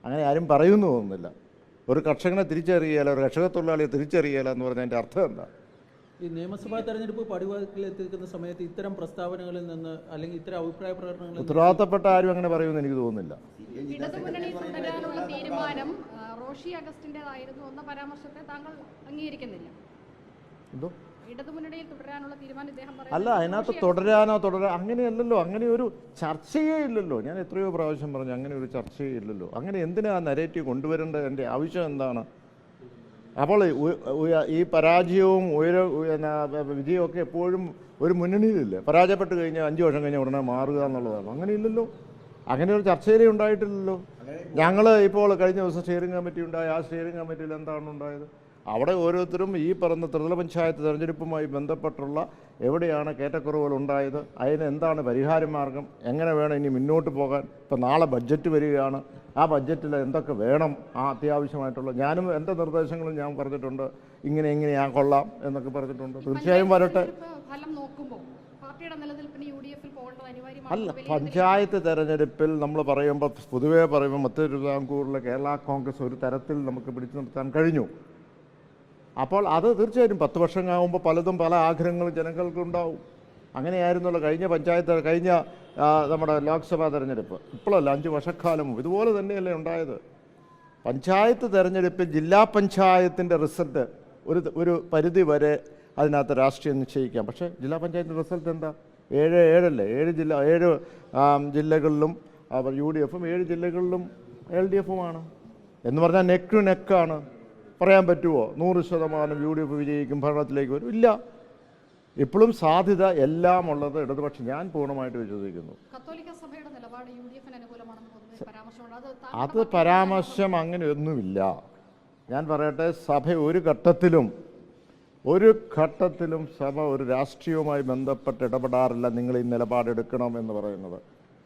അങ്ങനെ ആരും പറയുമെന്ന് തോന്നുന്നില്ല. ഒരു കർഷകനെ തിരിച്ചറിയുകയില്ല, ഒരു കർഷക തൊഴിലാളിയെ തിരിച്ചറിയുകയില്ല എന്ന് പറഞ്ഞതിൻ്റെ അർത്ഥം എന്താ? ഈ നിയമസഭാ തെരഞ്ഞെടുപ്പ് പടിവാക്കിലെത്തിക്കുന്ന സമയത്ത് ഇത്തരം പ്രസ്താവനകളിൽ നിന്ന് അല്ലെങ്കിൽ ഇത്തരം അഭിപ്രായ പ്രകടനങ്ങളിൽ ഉത്തരവാദിത്തപ്പെട്ട ആരും അങ്ങനെ പറയുമെന്ന് എനിക്ക് തോന്നുന്നില്ല. ഇടതുമുന്നണി തുടരാനുള്ള തീരുമാനം റോഷി അഗസ്റ്റിൻ്റെതായിരുന്നു എന്ന പരാമർശത്തെ താങ്കൾ അംഗീകരിക്കുന്നില്ല? എന്തോ ഇടതുമുന്നണിയിൽ തുടരാനുള്ള തീരുമാനം ഇദ്ദേഹം അല്ല, അതിനകത്ത് തുടരാൻ അങ്ങനെയല്ലല്ലോ. അങ്ങനെ ഒരു ചർച്ചയേ ഇല്ലല്ലോ. ഞാൻ എത്രയോ പ്രാവശ്യം പറഞ്ഞു, അങ്ങനെ ഒരു ചർച്ചയേ ഇല്ലല്ലോ. അങ്ങനെ എന്തിനാ നരേറ്റീവ് കൊണ്ടുവരേണ്ടത്? എൻ്റെ ആവശ്യം എന്താണ്? അപ്പോൾ ഈ പരാജയവും വിജയമൊക്കെ എപ്പോഴും ഒരു മുന്നണിയിലില്ലേ? പരാജയപ്പെട്ട് കഴിഞ്ഞാൽ 5 വർഷം കഴിഞ്ഞാൽ ഉടനെ മാറുക എന്നുള്ളതാണ്. അങ്ങനെയില്ലല്ലോ. അങ്ങനെ ഒരു ചർച്ചയിലേ ഉണ്ടായിട്ടില്ലല്ലോ. ഞങ്ങൾ ഇപ്പോൾ കഴിഞ്ഞ ദിവസം സ്റ്റിയറിംഗ് കമ്മിറ്റി ഉണ്ടായി. ആ സ്റ്റിയറിംഗ് കമ്മിറ്റിയിൽ എന്താണ് ഉണ്ടായത്? അവിടെ ഓരോരുത്തരും ഈ പറഞ്ഞ ത്രിതല പഞ്ചായത്ത് തെരഞ്ഞെടുപ്പുമായി ബന്ധപ്പെട്ടുള്ള എവിടെയാണ് ഏറ്റക്കുറവുകൾ ഉണ്ടായത്, അതിന് എന്താണ് പരിഹാര മാർഗം, എങ്ങനെ വേണം ഇനി മുന്നോട്ട് പോകാൻ. ഇപ്പം നാളെ ബഡ്ജറ്റ് വരികയാണ്. ആ ബഡ്ജറ്റിൽ എന്തൊക്കെ വേണം, ആ അത്യാവശ്യമായിട്ടുള്ള ഞാനും എൻ്റെ നിർദ്ദേശങ്ങളും ഞാൻ പറഞ്ഞിട്ടുണ്ട്. ഇങ്ങനെയാ കൊള്ളാം എന്നൊക്കെ പറഞ്ഞിട്ടുണ്ട്. തീർച്ചയായും വരട്ടെ. അല്ല, പഞ്ചായത്ത് തെരഞ്ഞെടുപ്പിൽ നമ്മൾ പറയുമ്പോൾ പൊതുവേ പറയുമ്പോൾ മധ്യ തിരുവിതാംകൂറിലെ കേരള കോൺഗ്രസ് ഒരു തരത്തിൽ നമുക്ക് പിടിച്ചു നിർത്താൻ കഴിഞ്ഞു. അപ്പോൾ അത് തീർച്ചയായിട്ടും 10 വർഷം ആകുമ്പോൾ പലതും പല ആഗ്രഹങ്ങളും ജനങ്ങൾക്കുണ്ടാവും. അങ്ങനെയായിരുന്നല്ലോ കഴിഞ്ഞ നമ്മുടെ ലോക്സഭാ തെരഞ്ഞെടുപ്പ്. ഇപ്പോഴല്ല, 5 വർഷക്കാലം മുമ്പ് ഇതുപോലെ തന്നെയല്ലേ ഉണ്ടായത്. പഞ്ചായത്ത് തെരഞ്ഞെടുപ്പിൽ ജില്ലാ പഞ്ചായത്തിൻ്റെ റിസൾട്ട് ഒരു പരിധി വരെ അതിനകത്ത് രാഷ്ട്രീയം നിശ്ചയിക്കാം. പക്ഷേ ജില്ലാ പഞ്ചായത്തിൻ്റെ റിസൾട്ട് എന്താ? 7 ജില്ലകളിലും UDF-ഉം 7 ജില്ലകളിലും LDF-ഉമാണ് എന്ന് പറഞ്ഞാൽ നെക്ക് ടു നെക്കാണ്. പറയാൻ പറ്റുമോ 100% UDF വിജയിക്കും, ഭരണത്തിലേക്ക് വരും? ഇല്ല. ഇപ്പോഴും സാധ്യത എല്ലാം ഉള്ളത് ഇടതുപക്ഷം. ഞാൻ പൂർണ്ണമായിട്ട് വിശ്വസിക്കുന്നു. അത് പരാമർശം അങ്ങനെയൊന്നുമില്ല. ഞാൻ പറയട്ടെ, സഭ ഒരു ഘട്ടത്തിലും സഭ ഒരു രാഷ്ട്രീയവുമായി ബന്ധപ്പെട്ട് ഇടപെടാറില്ല. നിങ്ങൾ ഈ നിലപാടെടുക്കണം എന്ന് പറയുന്നത്